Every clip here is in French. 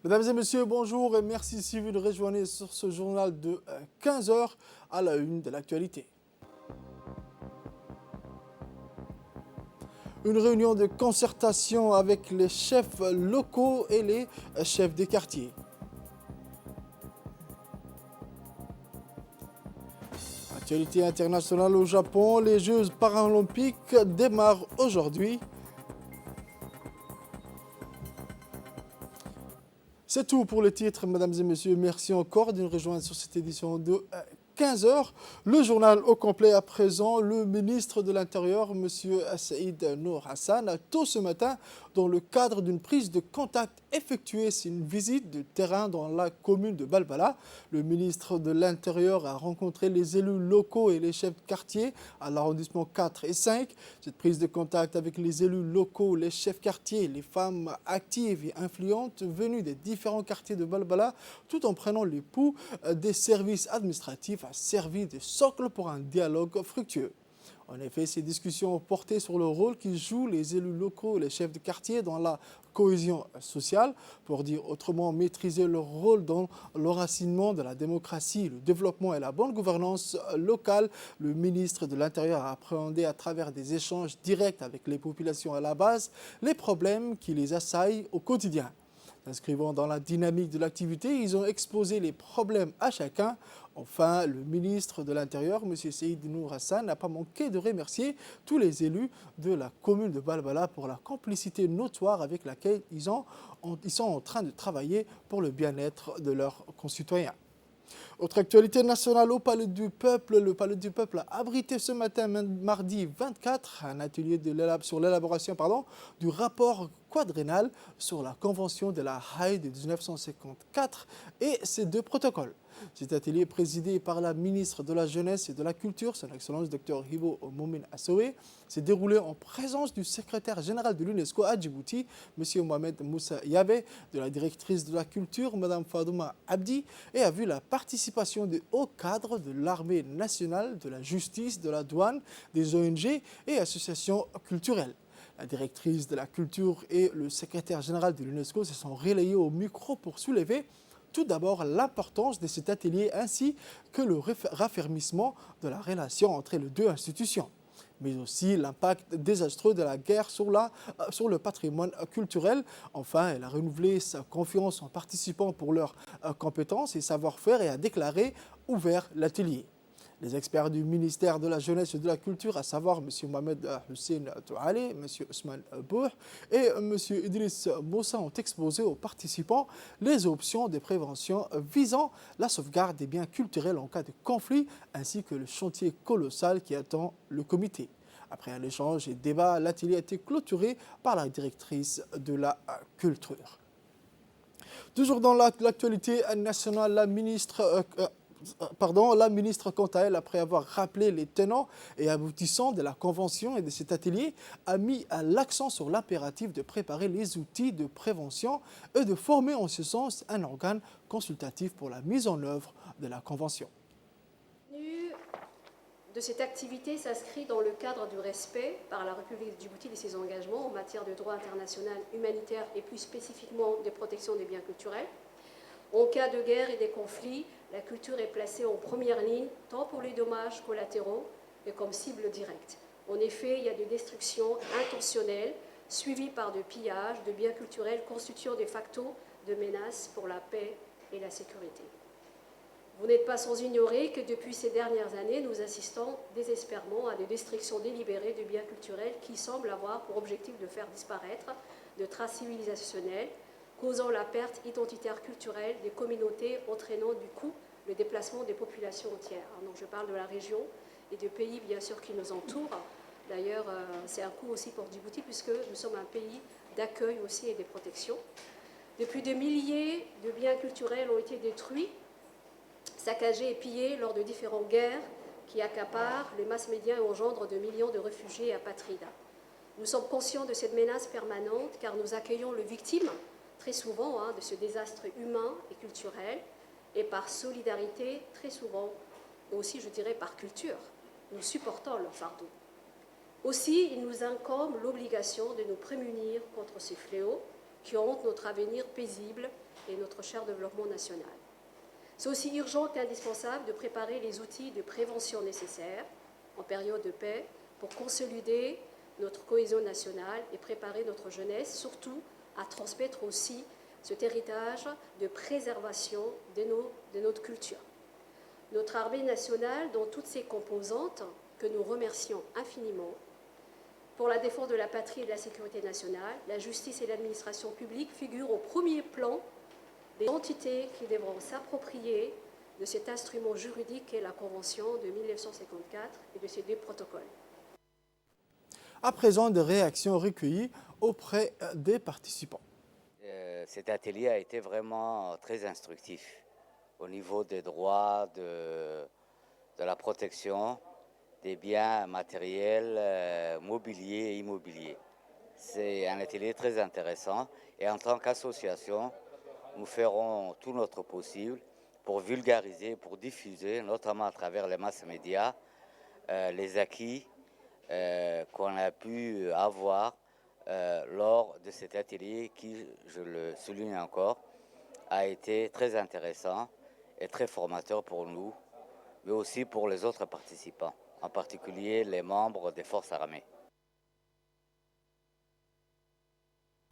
Mesdames et messieurs, bonjour et merci si vous nous rejoignez sur ce journal de 15 heures à la une de l'actualité. Une réunion de concertation avec les chefs locaux et les chefs des quartiers. Actualité internationale au Japon, les Jeux paralympiques démarrent aujourd'hui. C'est tout pour le titre, mesdames et messieurs. Merci encore de nous rejoindre sur cette édition de 15 heures. Le journal au complet à présent. Le ministre de l'Intérieur, M. Saïd Nour Hassan, a tôt ce matin, dans le cadre d'une prise de contact effectuée, c'est une visite de terrain dans la commune de Balbala. Le ministre de l'Intérieur a rencontré les élus locaux et les chefs de quartier à l'arrondissement 4 et 5. Cette prise de contact avec les élus locaux, les chefs quartiers, les femmes actives et influentes venues des différents quartiers de Balbala, tout en prenant les pouls des services administratifs, a servi de socle pour un dialogue fructueux. En effet, ces discussions ont porté sur le rôle qu'ils jouent les élus locaux et les chefs de quartier dans la cohésion sociale, pour dire autrement maîtriser leur rôle dans l'enracinement de la démocratie, le développement et la bonne gouvernance locale. Le ministre de l'Intérieur a appréhendé à travers des échanges directs avec les populations à la base les problèmes qui les assaillent au quotidien. S'inscrivant dans la dynamique de l'activité, ils ont exposé les problèmes à chacun. Enfin, le ministre de l'Intérieur, M. Saïd Nour Hassan, n'a pas manqué de remercier tous les élus de la commune de Balbala pour la complicité notoire avec laquelle ils sont en train de travailler pour le bien-être de leurs concitoyens. Autre actualité nationale au Palais du Peuple, le Palais du Peuple a abrité ce matin, mardi 24, un atelier sur l'élaboration du rapport quadriennal sur la Convention de la Haye de 1954 et ses deux protocoles. Cet atelier, présidé par la ministre de la Jeunesse et de la Culture, son Excellence Dr Hibo Momin Assoé, s'est déroulé en présence du secrétaire général de l'UNESCO à Djibouti, M. Mohamed Moussa Yabe, de la directrice de la Culture, Mme Fadouma Abdi, et a vu la participation des hauts cadres de l'armée nationale, de la justice, de la douane, des ONG et associations culturelles. La directrice de la culture et le secrétaire général de l'UNESCO se sont relayés au micro pour soulever tout d'abord l'importance de cet atelier ainsi que le raffermissement de la relation entre les deux institutions, mais aussi l'impact désastreux de la guerre sur le patrimoine culturel. Enfin, elle a renouvelé sa confiance en participant pour leurs compétences et savoir-faire et a déclaré ouvert l'atelier. Les experts du ministère de la Jeunesse et de la Culture, à savoir M. Mohamed Hussein Touali, M. Ousmane Bouh et M. Idriss Moussa, ont exposé aux participants les options de prévention visant la sauvegarde des biens culturels en cas de conflit, ainsi que le chantier colossal qui attend le comité. Après un échange et débat, l'atelier a été clôturé par la directrice de la culture. Toujours dans l'actualité nationale, la ministre, quant à elle, après avoir rappelé les tenants et aboutissants de la Convention et de cet atelier, a mis l'accent sur l'impératif de préparer les outils de prévention et de former en ce sens un organe consultatif pour la mise en œuvre de la Convention. De cette activité s'inscrit dans le cadre du respect par la République de Djibouti de ses engagements en matière de droit international humanitaire et plus spécifiquement de protection des biens culturels. En cas de guerre et des conflits, la culture est placée en première ligne, tant pour les dommages collatéraux que comme cible directe. En effet, il y a des destructions intentionnelles, suivies par de pillages de biens culturels constituant de facto de menaces pour la paix et la sécurité. Vous n'êtes pas sans ignorer que depuis ces dernières années, nous assistons désespérément à des destructions délibérées de biens culturels qui semblent avoir pour objectif de faire disparaître de traces civilisationnelles, causant la perte identitaire culturelle des communautés, entraînant du coup le déplacement des populations entières. Donc je parle de la région et des pays bien sûr qui nous entourent. D'ailleurs, c'est un coup aussi pour Djibouti puisque nous sommes un pays d'accueil aussi et de protection. Depuis des milliers de biens culturels ont été détruits, saccagés et pillés lors de différentes guerres qui accaparent les masses médias et engendrent de millions de réfugiés et apatrides. Nous sommes conscients de cette menace permanente car nous accueillons les victimes très souvent de ce désastre humain et culturel et par solidarité très souvent aussi je dirais par culture. Nous supportons leur fardeau. Aussi, il nous incombe l'obligation de nous prémunir contre ces fléaux qui hantent notre avenir paisible et notre cher développement national. C'est aussi urgent qu'indispensable de préparer les outils de prévention nécessaires en période de paix pour consolider notre cohésion nationale et préparer notre jeunesse, surtout à transmettre aussi cet héritage de préservation de notre culture. Notre armée nationale, dans toutes ses composantes, que nous remercions infiniment, pour la défense de la patrie et de la sécurité nationale, la justice et l'administration publique figurent au premier plan des entités qui devront s'approprier de cet instrument juridique qu'est la Convention de 1954 et de ses deux protocoles. À présent, des réactions recueillies auprès des participants. Cet atelier a été vraiment très instructif au niveau des droits, de la protection des biens matériels, mobiliers et immobiliers. C'est un atelier très intéressant et en tant qu'association, nous ferons tout notre possible pour vulgariser, pour diffuser, notamment à travers les masses médias, les acquis qu'on a pu avoir lors de cet atelier qui, je le souligne encore, a été très intéressant et très formateur pour nous, mais aussi pour les autres participants, en particulier les membres des forces armées.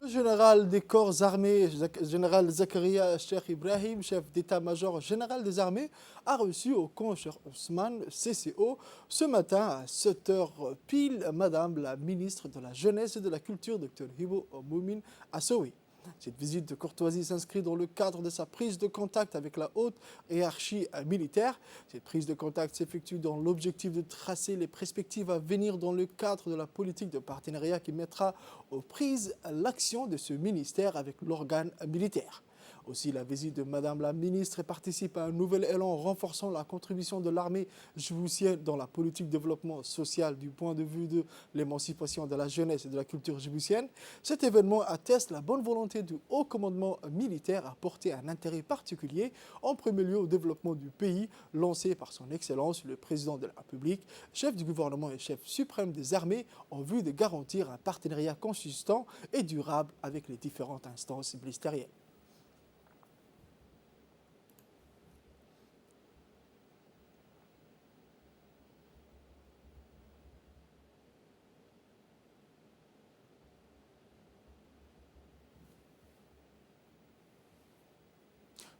Le général des corps armés, général Zakaria Cheikh Ibrahim, chef d'état-major général des armées, a reçu au camp Cheikh Ousmane, CCO, ce matin à 7h pile, Madame la ministre de la Jeunesse et de la Culture, Dr Hibo Moumine Assoui. Cette visite de courtoisie s'inscrit dans le cadre de sa prise de contact avec la haute hiérarchie militaire. Cette prise de contact s'effectue dans l'objectif de tracer les perspectives à venir dans le cadre de la politique de partenariat qui mettra aux prises l'action de ce ministère avec l'organe militaire. Aussi, la visite de Madame la ministre participe à un nouvel élan renforçant la contribution de l'armée djiboutienne dans la politique de développement social du point de vue de l'émancipation de la jeunesse et de la culture djiboutienne. Cet événement atteste la bonne volonté du haut commandement militaire à porter un intérêt particulier, en premier lieu au développement du pays, lancé par son Excellence le Président de la République, chef du gouvernement et chef suprême des armées, en vue de garantir un partenariat consistant et durable avec les différentes instances ministérielles.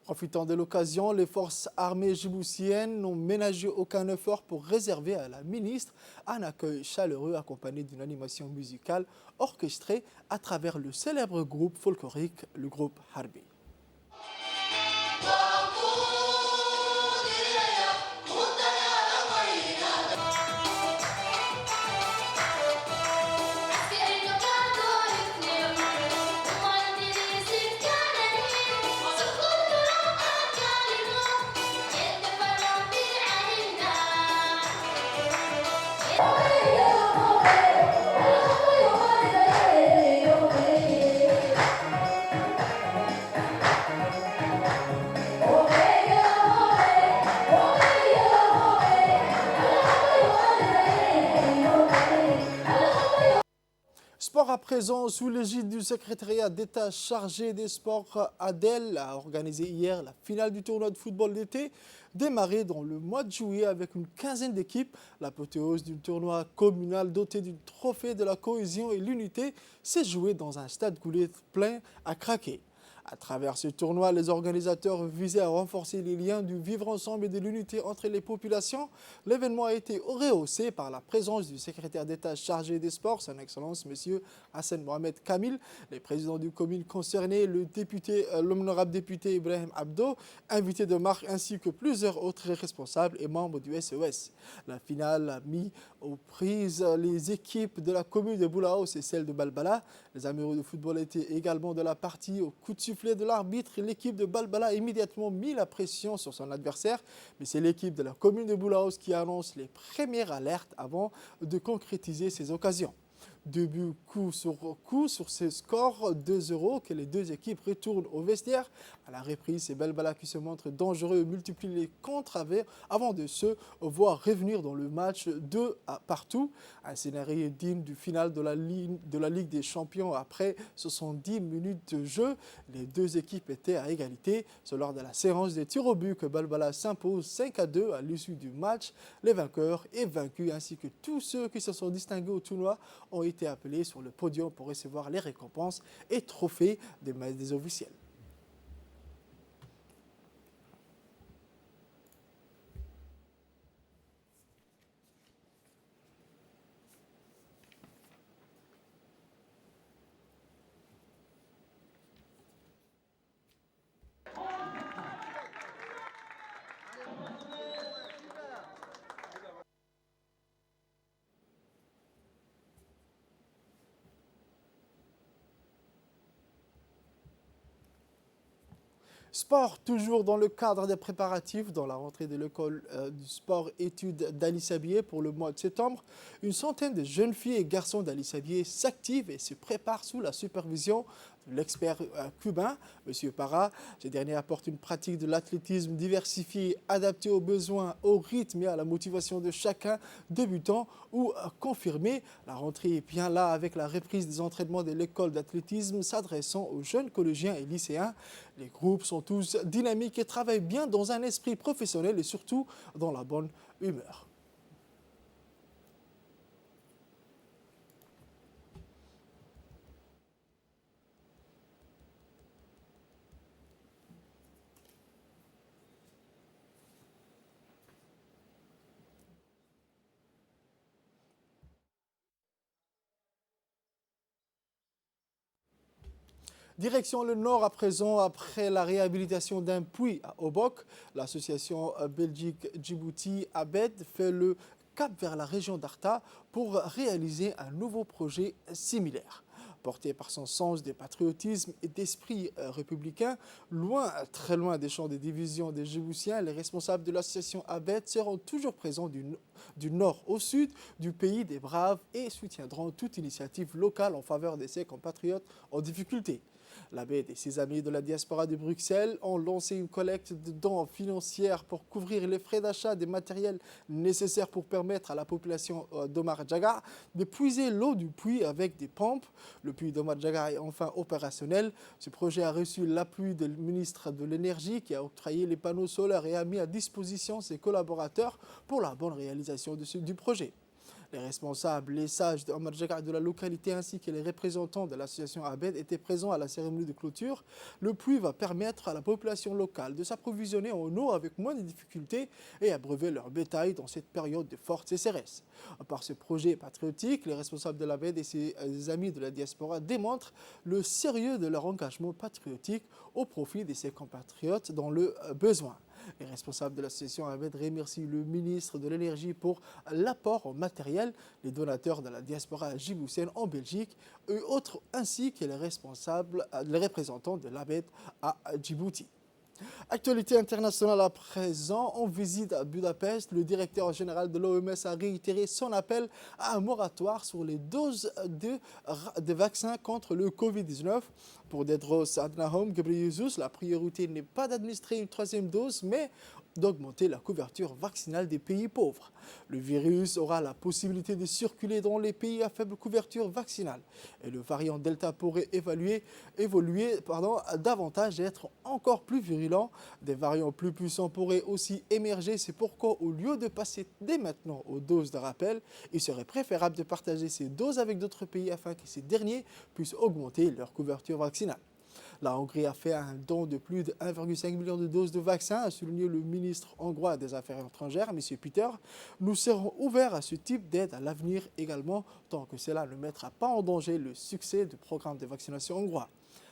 Profitant de l'occasion, les forces armées djiboutiennes n'ont ménagé aucun effort pour réserver à la ministre un accueil chaleureux accompagné d'une animation musicale orchestrée à travers le célèbre groupe folklorique, le groupe Harbi. Sport à présent, sous l'égide du secrétariat d'État chargé des sports, ADEL a organisé hier la finale du tournoi de football d'été, démarré dans le mois de juillet avec une quinzaine d'équipes. L'apothéose du tournoi communal doté du trophée de la cohésion et l'unité s'est jouée dans un stade Goulet plein à craquer. À travers ce tournoi, les organisateurs visaient à renforcer les liens du vivre ensemble et de l'unité entre les populations. L'événement a été rehaussé par la présence du secrétaire d'État chargé des sports, son Excellence, M. Hassan Mohamed Kamil, les présidents du commune concernées, l'honorable député Ibrahim Abdo, invité de marque, ainsi que plusieurs autres responsables et membres du SES. La finale a mis aux prises les équipes de la commune de Boulaos et celle de Balbala. Les amoureux de football étaient également de la partie. Au coup de sifflet de l'arbitre, l'équipe de Balbala a immédiatement mis la pression sur son adversaire, mais c'est l'équipe de la commune de Boulaos qui annonce les premières alertes avant de concrétiser ces occasions. 2 buts coup sur ce score 2-0 que les deux équipes retournent au vestiaire. À la reprise, c'est Belbala qui se montre dangereux, multiplie les contres avant de se voir revenir dans le match 2-2. Un scénario digne du final de la Ligue des Champions après 70 minutes de jeu. Les deux équipes étaient à égalité. C'est lors de la séance des tirs au but que Belbala s'impose 5-2 à l'issue du match. Les vainqueurs et vaincus ainsi que tous ceux qui se sont distingués au tournoi ont été appelés sur le podium pour recevoir les récompenses et trophées des officiels. Sport, toujours dans le cadre des préparatifs dans la rentrée de l'école du sport études d'Ali Sabié pour le mois de septembre. Une centaine de jeunes filles et garçons d'Ali Sabié s'activent et se préparent sous la supervision de l'expert cubain, M. Parra. Ce dernier apporte une pratique de l'athlétisme diversifiée, adaptée aux besoins, au rythme et à la motivation de chacun, débutant ou confirmé. La rentrée est bien là avec la reprise des entraînements de l'école d'athlétisme s'adressant aux jeunes collégiens et lycéens. Les groupes sont tous dynamiques et travaillent bien dans un esprit professionnel et surtout dans la bonne humeur. Direction le nord à présent, après la réhabilitation d'un puits à Obok, l'association Belgique-Djibouti ABED fait le cap vers la région d'Arta pour réaliser un nouveau projet similaire. Porté par son sens de patriotisme et d'esprit républicain, très loin des champs de division des Djiboutiens, les responsables de l'association ABED seront toujours présents du nord au sud du pays des Braves et soutiendront toute initiative locale en faveur de ses compatriotes en difficulté. L'ABED et ses amis de la diaspora de Bruxelles ont lancé une collecte de dons financières pour couvrir les frais d'achat des matériels nécessaires pour permettre à la population d'Omar Djaga de puiser l'eau du puits avec des pompes. Le puits d'Omar Djaga est enfin opérationnel. Ce projet a reçu l'appui du ministre de l'Énergie qui a octroyé les panneaux solaires et a mis à disposition ses collaborateurs pour la bonne réalisation du projet. Les responsables, les sages de Omar Djaga de la localité ainsi que les représentants de l'association ABED étaient présents à la cérémonie de clôture. Le puits va permettre à la population locale de s'approvisionner en eau avec moins de difficultés et abreuver leur bétail dans cette période de forte sécheresse. Par ce projet patriotique, les responsables de l'ABED et ses amis de la diaspora démontrent le sérieux de leur engagement patriotique au profit de ses compatriotes dans le besoin. Les responsables de l'association ABED remercient le ministre de l'Énergie pour l'apport en matériel, les donateurs de la diaspora djiboutienne en Belgique et autres, ainsi que les représentants de l'ABED à Djibouti. Actualité internationale à présent, en visite à Budapest, le directeur général de l'OMS a réitéré son appel à un moratoire sur les doses de vaccins contre le Covid-19. Pour Tedros Adhanom Ghebreyesus, la priorité n'est pas d'administrer une troisième dose, mais d'augmenter la couverture vaccinale des pays pauvres. Le virus aura la possibilité de circuler dans les pays à faible couverture vaccinale et le variant Delta pourrait évoluer davantage et être encore plus virulent. Des variants plus puissants pourraient aussi émerger. C'est pourquoi, au lieu de passer dès maintenant aux doses de rappel, il serait préférable de partager ces doses avec d'autres pays afin que ces derniers puissent augmenter leur couverture vaccinale. La Hongrie a fait un don de plus de 1,5 million de doses de vaccins, a souligné le ministre hongrois des Affaires étrangères, M. Peter. Nous serons ouverts à ce type d'aide à l'avenir également, tant que cela ne mettra pas en danger le succès du programme de vaccination hongrois.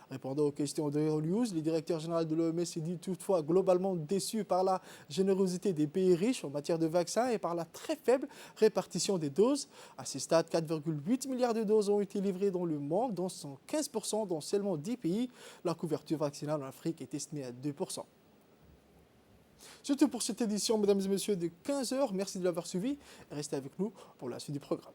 Répondant aux questions de Euronews, le directeur général de l'OMS s'est dit toutefois globalement déçu par la générosité des pays riches en matière de vaccins et par la très faible répartition des doses. À ce stade, 4,8 milliards de doses ont été livrées dans le monde, dont 115% dans seulement 10 pays. La couverture vaccinale en Afrique est estimée à 2%. C'est tout pour cette édition, mesdames et messieurs, de 15h. Merci de l'avoir suivi et restez avec nous pour la suite du programme.